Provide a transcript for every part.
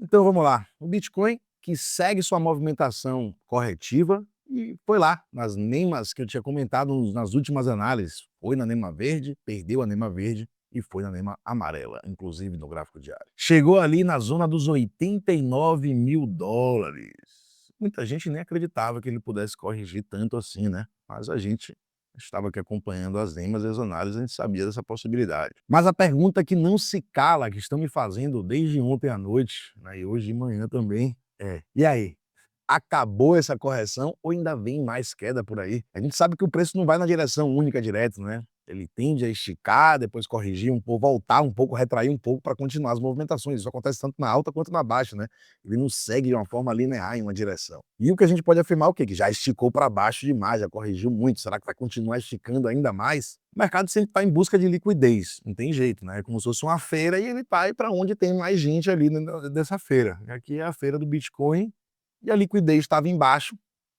Então vamos lá, o Bitcoin que segue sua movimentação corretiva e foi lá nas nemas que eu tinha comentado nas últimas análises. Foi na nema verde, perdeu a nema verde e foi na nema amarela, inclusive no gráfico diário. Chegou ali na zona dos 89 mil dólares. Muita gente nem acreditava que ele pudesse corrigir tanto assim, né? Mas a gente estava aqui acompanhando as nemas e as análises, a gente sabia dessa possibilidade. Mas a pergunta que não se cala, que estão me fazendo desde ontem à noite, né, e hoje de manhã também, e aí? Acabou essa correção ou ainda vem mais queda por aí? A gente sabe que o preço não vai na direção única direto, né? Ele tende a esticar, depois corrigir um pouco, voltar um pouco, retrair um pouco para continuar as movimentações. Isso acontece tanto na alta quanto na baixa, né? Ele não segue de uma forma linear em uma direção. E o que a gente pode afirmar é o quê? Que já esticou para baixo demais, já corrigiu muito. Será que vai continuar esticando ainda mais? O mercado sempre está em busca de liquidez, não tem jeito, né? É como se fosse uma feira e ele vai para onde tem mais gente ali dessa feira. Aqui é a feira do Bitcoin e a liquidez estava embaixo,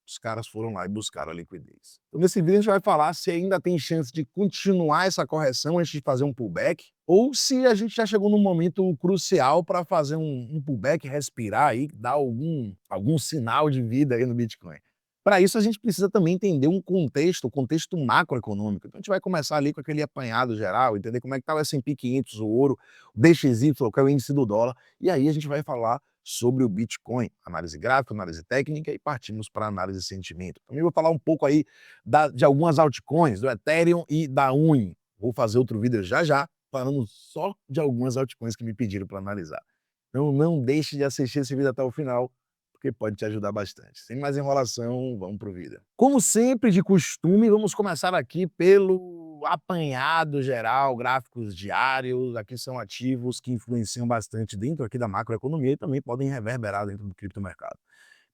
os caras foram lá e buscaram a liquidez. Então, nesse vídeo a gente vai falar se ainda tem chance de continuar essa correção antes de fazer um pullback, ou se a gente já chegou num momento crucial para fazer um pullback, respirar aí, dar algum sinal de vida aí no Bitcoin. Para isso, a gente precisa também entender um contexto, o contexto macroeconômico. Então, a gente vai começar ali com aquele apanhado geral, entender como é que está o S&P 500, o ouro, o DXY, que é o índice do dólar, e aí a gente vai falar sobre o Bitcoin, análise gráfica, análise técnica e partimos para análise de sentimento. Também vou falar um pouco aí de algumas altcoins, do Ethereum e da UNI. Vou fazer outro vídeo já, falando só de algumas altcoins que me pediram para analisar. Então não deixe de assistir esse vídeo até o final, porque pode te ajudar bastante. Sem mais enrolação, vamos pro vídeo. Como sempre, de costume, vamos começar aqui pelo apanhado geral, gráficos diários. Aqui são ativos que influenciam bastante dentro aqui da macroeconomia e também podem reverberar dentro do criptomercado.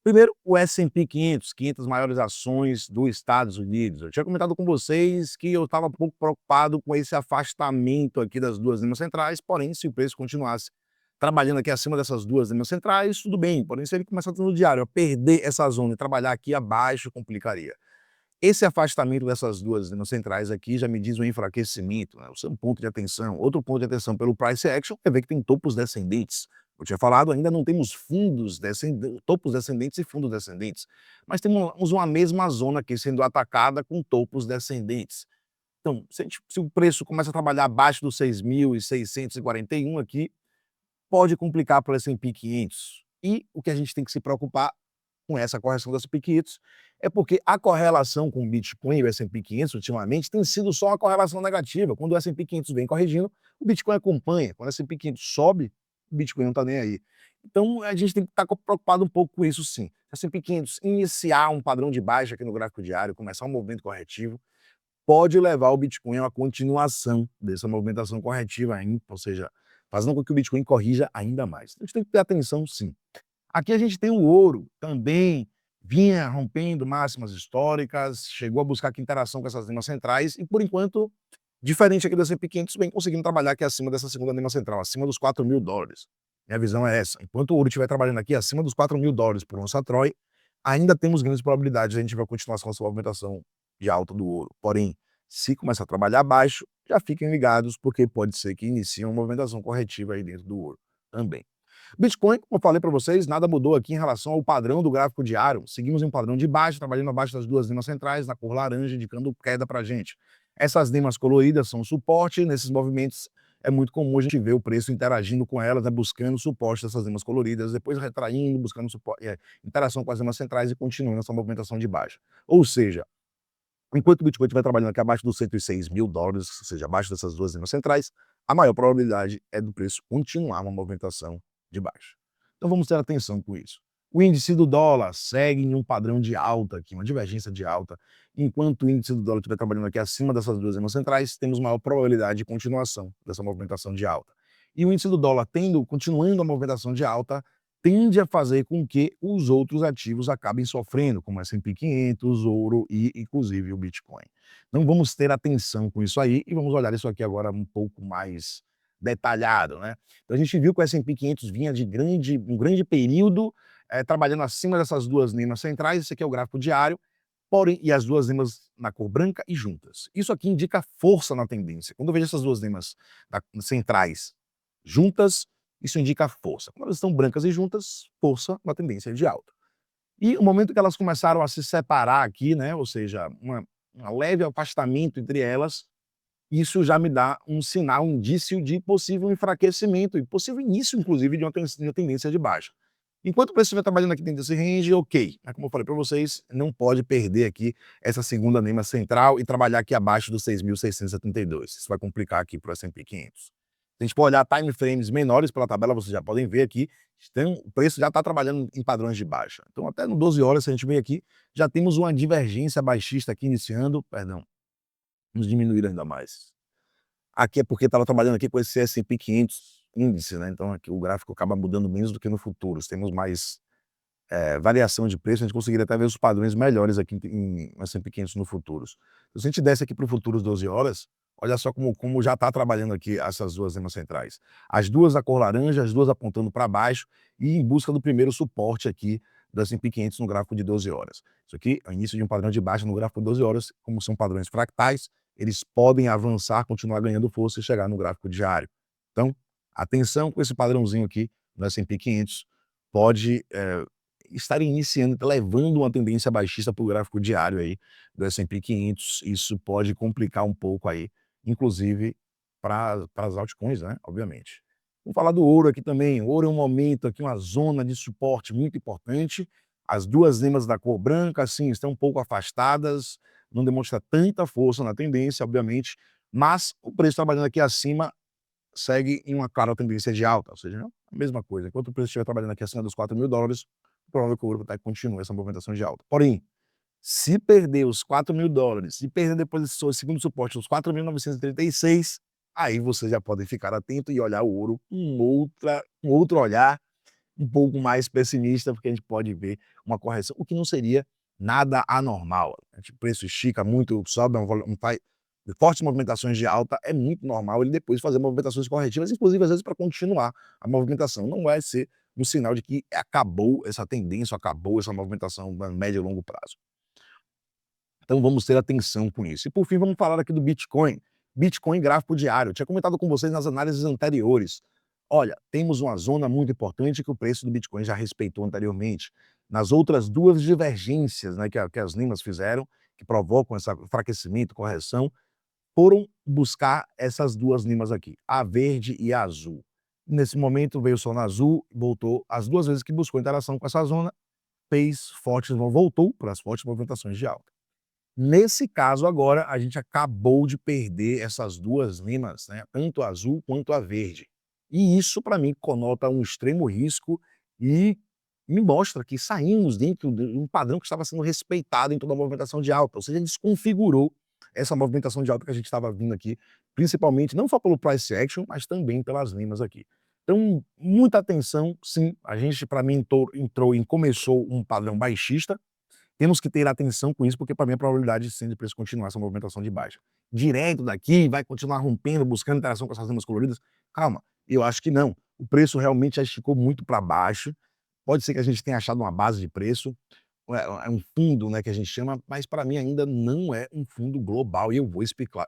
Primeiro, o S&P 500, 500 maiores ações dos Estados Unidos. Eu tinha comentado com vocês que eu estava um pouco preocupado com esse afastamento aqui das duas linhas centrais, porém, se o preço continuasse trabalhando aqui acima dessas duas linhas centrais, tudo bem, porém, se ele começar no diário a perder essa zona e trabalhar aqui abaixo, complicaria. Esse afastamento dessas duas linhas centrais aqui já me diz um enfraquecimento, né? Isso é um ponto de atenção. Outro ponto de atenção pelo price action é ver que tem topos descendentes. Eu tinha falado, ainda não temos topos descendentes e fundos descendentes, mas temos uma mesma zona aqui sendo atacada com topos descendentes. Então, se o preço começa a trabalhar abaixo dos 6.641 aqui, pode complicar para o S&P 500. E o que a gente tem que se preocupar com essa correção do S&P 500 é porque a correlação com o Bitcoin e o S&P 500 ultimamente tem sido só uma correlação negativa. Quando o S&P 500 vem corrigindo, o Bitcoin acompanha. Quando o S&P 500 sobe, o Bitcoin não está nem aí. Então a gente tem que estar preocupado um pouco com isso sim. Se o S&P 500 iniciar um padrão de baixa aqui no gráfico diário, começar um movimento corretivo, pode levar o Bitcoin a uma continuação dessa movimentação corretiva ainda, ou seja, fazendo com que o Bitcoin corrija ainda mais. A gente tem que ter atenção sim. Aqui a gente tem o ouro, também vinha rompendo máximas históricas, chegou a buscar aqui interação com essas linhas centrais e, por enquanto, diferente aqui do S&P 500, vem conseguindo trabalhar aqui acima dessa segunda linha central, acima dos 4 mil dólares. Minha visão é essa. Enquanto o ouro estiver trabalhando aqui acima dos 4 mil dólares por onça Troy, ainda temos grandes probabilidades de a gente ver a continuação dessa movimentação de alta do ouro. Porém, se começar a trabalhar abaixo, já fiquem ligados, porque pode ser que inicie uma movimentação corretiva aí dentro do ouro também. Bitcoin, como eu falei para vocês, nada mudou aqui em relação ao padrão do gráfico diário. Seguimos em um padrão de baixa, trabalhando abaixo das duas linhas centrais, na cor laranja, indicando queda para a gente. Essas linhas coloridas são suporte, nesses movimentos é muito comum a gente ver o preço interagindo com elas, né, buscando suporte dessas linhas coloridas, depois retraindo, buscando suporte, interação com as linhas centrais e continuando essa movimentação de baixa. Ou seja, enquanto o Bitcoin estiver trabalhando aqui abaixo dos 106 mil dólares, ou seja, abaixo dessas duas linhas centrais, a maior probabilidade é do preço continuar uma movimentação de baixa. Então vamos ter atenção com isso. O índice do dólar segue em um padrão de alta aqui, uma divergência de alta. Enquanto o índice do dólar estiver trabalhando aqui acima dessas duas linhas centrais, temos maior probabilidade de continuação dessa movimentação de alta. E o índice do dólar continuando a movimentação de alta, tende a fazer com que os outros ativos acabem sofrendo, como o S&P 500, ouro e, inclusive, o Bitcoin. Então vamos ter atenção com isso aí e vamos olhar isso aqui agora um pouco mais detalhado, né? Então a gente viu que o S&P 500 vinha de um grande período trabalhando acima dessas duas linhas centrais, esse aqui é o gráfico diário, porém, e as duas linhas na cor branca e juntas. Isso aqui indica força na tendência. Quando eu vejo essas duas linhas centrais juntas, isso indica força. Quando elas estão brancas e juntas, força na tendência de alta. E o momento que elas começaram a se separar aqui, né, ou seja, um leve afastamento entre elas, isso já me dá um sinal, um indício de possível enfraquecimento e possível início, inclusive, de uma tendência de baixa. Enquanto o preço estiver trabalhando aqui dentro desse range, ok. Mas como eu falei para vocês, não pode perder aqui essa segunda NEMA central e trabalhar aqui abaixo dos 6.672. Isso vai complicar aqui para o S&P 500. Se a gente for olhar time frames menores pela tabela, vocês já podem ver aqui, o preço já está trabalhando em padrões de baixa. Então, até no 12 horas, se a gente vem aqui, já temos uma divergência baixista aqui iniciando, perdão, vamos diminuir ainda mais. Aqui é porque estava trabalhando aqui com esse S&P 500 índice, né, então aqui o gráfico acaba mudando menos do que no futuros, temos mais variação de preço, a gente conseguiria até ver os padrões melhores aqui em S&P 500 no futuros. Se a gente desce aqui para o futuros 12 horas, olha só como já está trabalhando aqui essas duas lemas centrais. As duas da cor laranja, as duas apontando para baixo e em busca do primeiro suporte aqui do S&P 500 no gráfico de 12 horas. Isso aqui é o início de um padrão de baixa no gráfico de 12 horas, como são padrões fractais, eles podem avançar, continuar ganhando força e chegar no gráfico diário. Então, atenção com esse padrãozinho aqui no S&P 500, pode estar iniciando, levando uma tendência baixista para o gráfico diário aí do S&P 500, isso pode complicar um pouco aí, inclusive para as altcoins, né, obviamente. Vamos falar do ouro aqui também. O ouro é um momento aqui, uma zona de suporte muito importante. As duas lemas da cor branca, assim, estão um pouco afastadas, não demonstra tanta força na tendência, obviamente, mas o preço trabalhando aqui acima segue em uma clara tendência de alta, ou seja, é a mesma coisa. Enquanto o preço estiver trabalhando aqui acima dos $4.000, provável que o ouro continue essa movimentação de alta. Porém, se perder os $4.000, se perder depois desse segundo suporte, os 4.936, aí vocês já podem ficar atento e olhar o ouro com outro olhar, um pouco mais pessimista, porque a gente pode ver uma correção, o que não seria nada anormal. O preço estica muito, sobe, faz fortes movimentações de alta, é muito normal ele depois fazer movimentações corretivas, inclusive às vezes para continuar a movimentação. Não vai ser um sinal de que acabou essa tendência, acabou essa movimentação a médio e longo prazo. Então vamos ter atenção com isso. E por fim, vamos falar aqui do Bitcoin. Bitcoin gráfico diário. Eu tinha comentado com vocês nas análises anteriores. Olha, temos uma zona muito importante que o preço do Bitcoin já respeitou anteriormente. Nas outras duas divergências, né, que as Limas fizeram, que provocam esse enfraquecimento, correção, foram buscar essas duas limas aqui, a verde e a azul. Nesse momento veio só na azul, voltou as duas vezes que buscou interação com essa zona, voltou para as fortes movimentações de alta. Nesse caso agora, a gente acabou de perder essas duas limas, né, tanto a azul quanto a verde. E isso para mim conota um extremo risco e me mostra que saímos dentro de um padrão que estava sendo respeitado em toda a movimentação de alta, ou seja, desconfigurou essa movimentação de alta que a gente estava vindo aqui, principalmente não só pelo price action, mas também pelas limas aqui. Então, muita atenção, sim, a gente para mim entrou e começou um padrão baixista, temos que ter atenção com isso, porque para mim a probabilidade sim de preço continuar essa movimentação de baixa. Direto daqui, vai continuar rompendo, buscando interação com essas limas coloridas? Calma, eu acho que não. O preço realmente já esticou muito para baixo, pode ser que a gente tenha achado uma base de preço, é um fundo, né, que a gente chama, mas para mim ainda não é um fundo global e eu vou explicar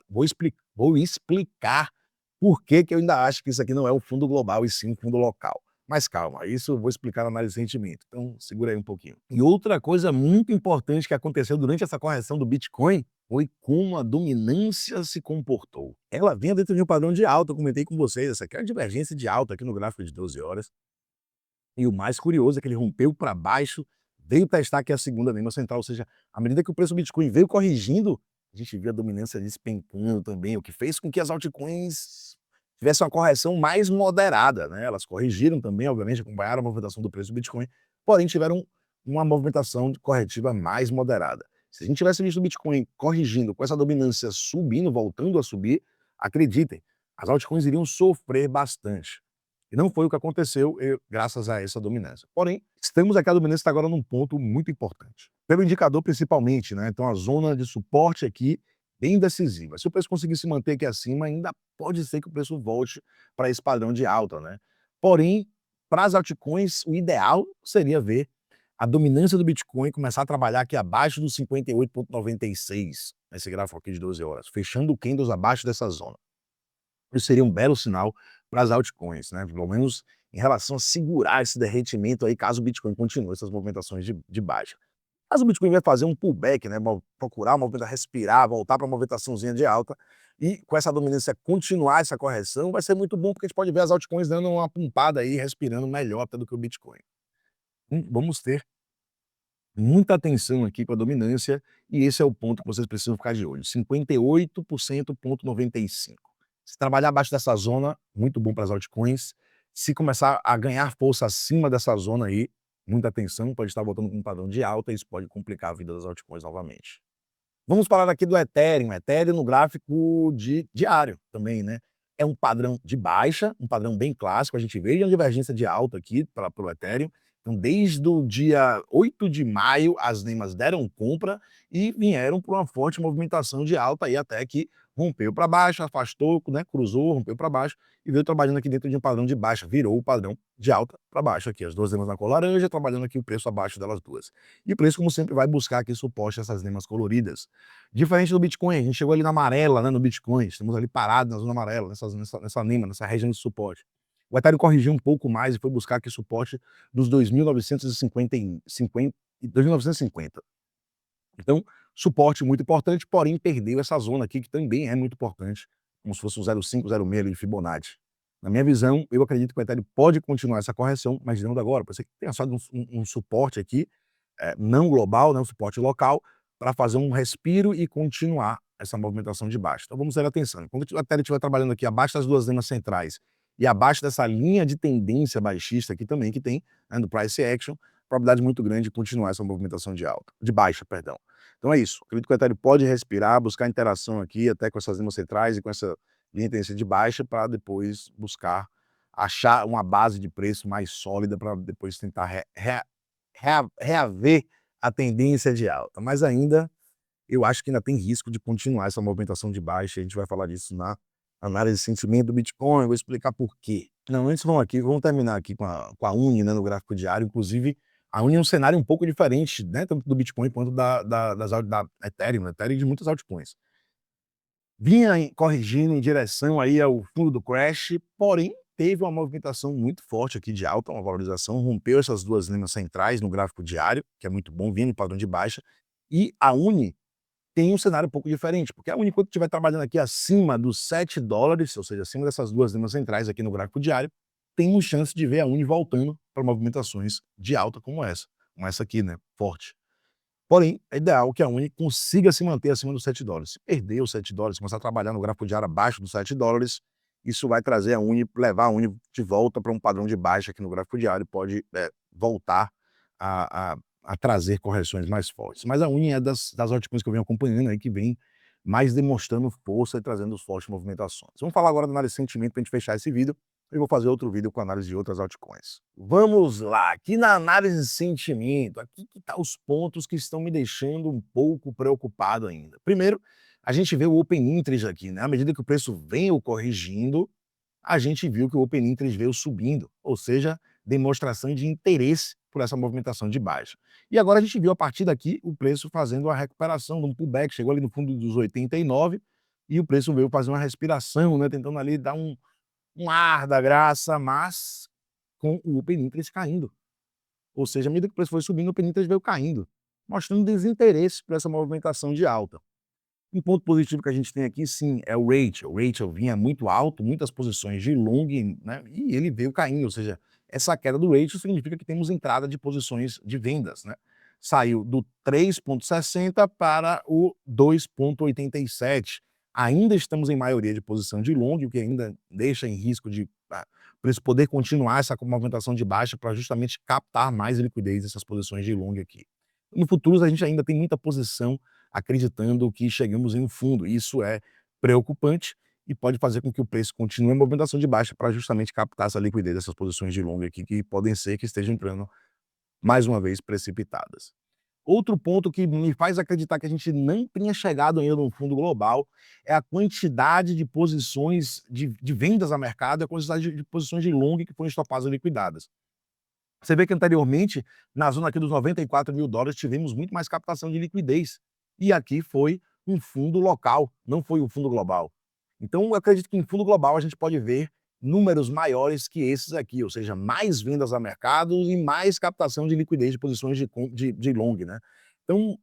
por que que eu ainda acho que isso aqui não é um fundo global e sim um fundo local. Mas calma, isso eu vou explicar na análise de rendimento, então segura aí um pouquinho. E outra coisa muito importante que aconteceu durante essa correção do Bitcoin foi como a dominância se comportou. Ela vinha dentro de um padrão de alta, eu comentei com vocês, essa aqui é a divergência de alta aqui no gráfico de 12 horas. E o mais curioso é que ele rompeu para baixo, veio testar aqui a segunda mesma central, ou seja, à medida que o preço do Bitcoin veio corrigindo, a gente viu a dominância despencando também, o que fez com que as altcoins tivessem uma correção mais moderada, né? Elas corrigiram também, obviamente, acompanharam a movimentação do preço do Bitcoin, porém tiveram uma movimentação corretiva mais moderada. Se a gente tivesse visto o Bitcoin corrigindo, com essa dominância subindo, voltando a subir, acreditem, as altcoins iriam sofrer bastante. E não foi o que aconteceu graças a essa dominância. Porém, estamos aqui, a dominância está agora num ponto muito importante. Pelo indicador principalmente, né? Então a zona de suporte aqui bem decisiva. Se o preço conseguir se manter aqui acima, ainda pode ser que o preço volte para esse padrão de alta, né? Porém, para as altcoins, o ideal seria ver a dominância do Bitcoin começar a trabalhar aqui abaixo dos 58,96, nesse gráfico aqui de 12 horas, fechando candles abaixo dessa zona. Isso seria um belo sinal para as altcoins, né? Pelo menos em relação a segurar esse derretimento aí, caso o Bitcoin continue essas movimentações de baixa. Caso o Bitcoin vai fazer um pullback, né, procurar uma movimentação, respirar, voltar para uma movimentaçãozinha de alta, e com essa dominância continuar essa correção, vai ser muito bom, porque a gente pode ver as altcoins dando uma pumpada aí, respirando melhor até do que o Bitcoin. Vamos ter muita atenção aqui com a dominância, e esse é o ponto que vocês precisam ficar de olho, 58,95%. Se trabalhar abaixo dessa zona, muito bom para as altcoins. Se começar a ganhar força acima dessa zona aí, muita atenção, pode estar voltando com um padrão de alta, e isso pode complicar a vida das altcoins novamente. Vamos falar aqui do Ethereum. Ethereum no gráfico diário também, né? É um padrão de baixa, um padrão bem clássico. A gente vê uma divergência de alta aqui para o Ethereum. Então, desde o dia 8 de maio, as nemas deram compra e vieram para uma forte movimentação de alta aí até que rompeu para baixo, afastou, né, cruzou, rompeu para baixo e veio trabalhando aqui dentro de um padrão de baixa, virou o padrão de alta para baixo aqui. As duas nemas na cor laranja, trabalhando aqui o preço abaixo delas duas. E o preço, como sempre, vai buscar aqui suporte a essas nemas coloridas. Diferente do Bitcoin, a gente chegou ali na amarela, né, no Bitcoin, estamos ali parados na zona amarela, nessa nema, nessa região de suporte. O Ethereum corrigiu um pouco mais e foi buscar aqui suporte dos 2.950. Então, suporte muito importante, porém perdeu essa zona aqui, que também é muito importante, como se fosse um 0,5, 0,6 de Fibonacci. Na minha visão, eu acredito que o Ethereum pode continuar essa correção, mas não da agora. Pode ser que tenha só um suporte aqui, não global, né, um suporte local, para fazer um respiro e continuar essa movimentação de baixa. Então vamos ter atenção. Quando o Ethereum estiver trabalhando aqui abaixo das duas linhas centrais e abaixo dessa linha de tendência baixista aqui também, que tem, né, do price action, probabilidade muito grande de continuar essa movimentação de baixa, perdão. Então é isso. Acredito que o Ethereum pode respirar, buscar interação aqui, até com essas linhas centrais e com essa linha de tendência de baixa, para depois buscar achar uma base de preço mais sólida para depois tentar reaver a tendência de alta. Mas ainda, eu acho que ainda tem risco de continuar essa movimentação de baixa. A gente vai falar disso na análise de sentimento do Bitcoin, eu vou explicar por quê. Não, antes vamos terminar aqui com a Uni, né, no gráfico diário. Inclusive, a Uni é um cenário um pouco diferente, né, tanto do Bitcoin quanto da Ethereum, Ethereum de muitas altcoins. Vinha corrigindo em direção aí ao fundo do crash, porém teve uma movimentação muito forte aqui de alta, uma valorização, rompeu essas duas linhas centrais no gráfico diário, que é muito bom, vindo em padrão de baixa, e a Uni tem um cenário um pouco diferente, porque a Uni, quando estiver trabalhando aqui acima dos $7, ou seja, acima dessas duas linhas centrais aqui no gráfico diário, temos chance de ver a Uni voltando para movimentações de alta como essa aqui, né, forte. Porém, é ideal que a Uni consiga se manter acima dos $7. Se perder os $7, começar a trabalhar no gráfico diário abaixo dos $7, isso vai trazer a Uni, levar a Uni de volta para um padrão de baixa aqui no gráfico diário, pode voltar a trazer correções mais fortes. Mas a Uni é das altcoins que eu venho acompanhando aí, que vem mais demonstrando força e trazendo fortes movimentações. Vamos falar agora da análise de sentimento para a gente fechar esse vídeo. Eu vou fazer outro vídeo com análise de outras altcoins. Vamos lá, aqui na análise de sentimento, aqui que tá os pontos que estão me deixando um pouco preocupado ainda. Primeiro, a gente vê o Open Interest aqui, né? À medida que o preço veio corrigindo, a gente viu que o Open Interest veio subindo, ou seja, demonstração de interesse por essa movimentação de baixa. E agora a gente viu a partir daqui o preço fazendo a recuperação de um pullback, chegou ali no fundo dos 89 e o preço veio fazer uma respiração, né? Tentando ali dar um ar da graça, mas com o Open Interest caindo. Ou seja, à medida que o preço foi subindo, o Open Interest veio caindo, mostrando desinteresse por essa movimentação de alta. Um ponto positivo que a gente tem aqui, sim, é o Rachel. O Rachel vinha muito alto, muitas posições de long, né, e ele veio caindo, ou seja, essa queda do Rachel significa que temos entrada de posições de vendas, né? Saiu do 3,60 para o 2,87. Ainda estamos em maioria de posição de long, o que ainda deixa em risco de por isso poder continuar essa movimentação de baixa para justamente captar mais liquidez dessas posições de long aqui. No futuro, a gente ainda tem muita posição acreditando que chegamos em um fundo. Isso é preocupante e pode fazer com que o preço continue em movimentação de baixa para justamente captar essa liquidez dessas posições de long aqui, que podem ser que estejam entrando, mais uma vez, precipitadas. Outro ponto que me faz acreditar que a gente não tenha chegado ainda no fundo global é a quantidade de posições de vendas a mercado e a quantidade de posições de long que foram estopadas e liquidadas. Você vê que anteriormente, na zona aqui dos $94 mil, tivemos muito mais captação de liquidez. E aqui foi um fundo local, não foi um fundo global. Então, eu acredito que em fundo global a gente pode ver números maiores que esses aqui, ou seja, mais vendas a mercado e mais captação de liquidez de posições de long, né? Então,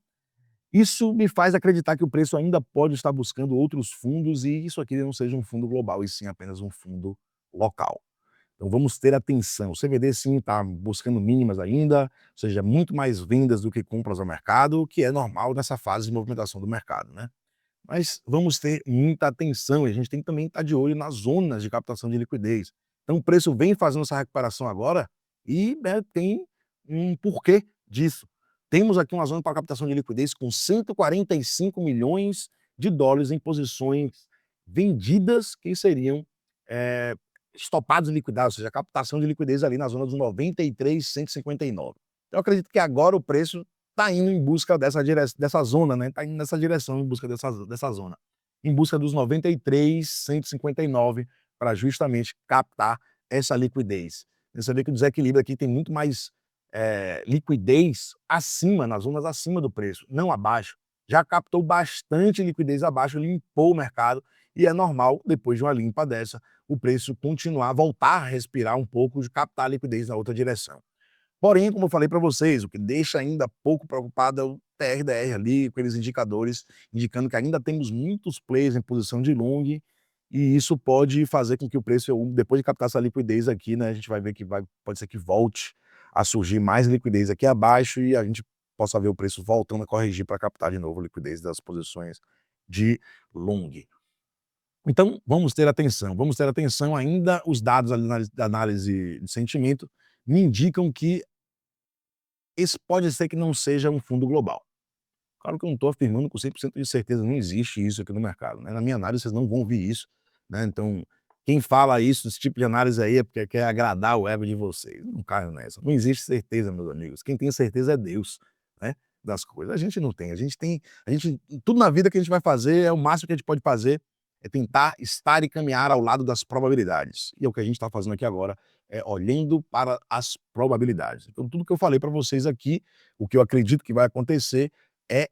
isso me faz acreditar que o preço ainda pode estar buscando outros fundos e isso aqui não seja um fundo global, e sim apenas um fundo local. Então vamos ter atenção. O CVD sim está buscando mínimas ainda, ou seja, muito mais vendas do que compras ao mercado, o que é normal nessa fase de movimentação do mercado, né? Mas vamos ter muita atenção e a gente tem que também estar de olho nas zonas de captação de liquidez. Então o preço vem fazendo essa recuperação agora e, né, tem um porquê disso. Temos aqui uma zona para captação de liquidez com 145 milhões de dólares em posições vendidas que seriam estopados e liquidados, ou seja, a captação de liquidez ali na zona dos 93,159. Eu acredito que agora o preço está indo em busca dessa zona, né? Está indo nessa direção, em busca dessa zona. Em busca dos 93,159 para justamente captar essa liquidez. Você vê que o desequilíbrio aqui tem muito mais liquidez acima, nas zonas acima do preço, não abaixo. Já captou bastante liquidez abaixo, limpou o mercado e é normal, depois de uma limpa dessa, o preço continuar, voltar a respirar um pouco, de captar a liquidez na outra direção. Porém, como eu falei para vocês, o que deixa ainda pouco preocupado é o TRDR ali, com aqueles indicadores indicando que ainda temos muitos players em posição de long, e isso pode fazer com que o preço, depois de captar essa liquidez aqui, né, a gente vai ver que pode ser que volte a surgir mais liquidez aqui abaixo e a gente possa ver o preço voltando a corrigir para captar de novo a liquidez das posições de long. Então, vamos ter atenção ainda, os dados da análise de sentimento me indicam que esse pode ser que não seja um fundo global. Claro que eu não estou afirmando com 100% de certeza, não existe isso aqui no mercado, né? Na minha análise vocês não vão ver isso, né? Então, quem fala isso, esse tipo de análise aí, é porque quer agradar o ego de vocês. Não caio nessa. Não existe certeza, meus amigos. Quem tem certeza é Deus, né? Das coisas. A gente não tem. Tudo na vida que a gente vai fazer, é o máximo que a gente pode fazer, é tentar estar e caminhar ao lado das probabilidades. E é o que a gente está fazendo aqui agora, é olhando para as probabilidades. Então, tudo que eu falei para vocês aqui, o que eu acredito que vai acontecer, é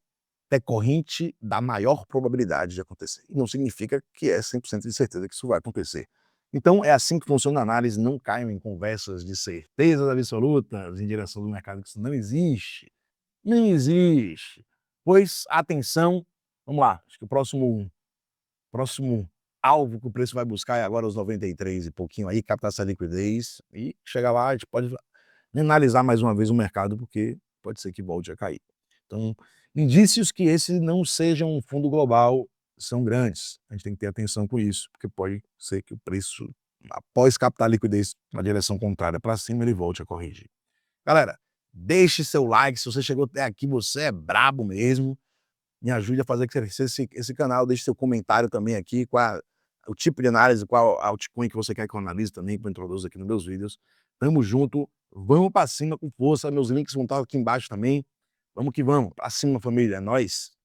decorrente da maior probabilidade de acontecer. E não significa que é 100% de certeza que isso vai acontecer. Então, é assim que funciona a análise, não caiam em conversas de certezas absolutas em direção do mercado, que isso não existe. Não existe. Pois, atenção, vamos lá, acho que o próximo alvo que o preço vai buscar é agora os 93 e pouquinho aí, captar essa liquidez e chegar lá, a gente pode analisar mais uma vez o mercado, porque pode ser que volte a cair. Então, indícios que esse não seja um fundo global são grandes. A gente tem que ter atenção com isso, porque pode ser que o preço, após captar a liquidez na direção contrária para cima, ele volte a corrigir. Galera, deixe seu like, se você chegou até aqui, você é brabo mesmo. Me ajude a fazer crescer esse canal, deixe seu comentário também aqui, qual o tipo de análise, qual altcoin que você quer que eu analise também, que eu introduza aqui nos meus vídeos. Tamo junto, vamos para cima com força, meus links vão estar aqui embaixo também. Vamos que vamos, pra cima família, é nóis!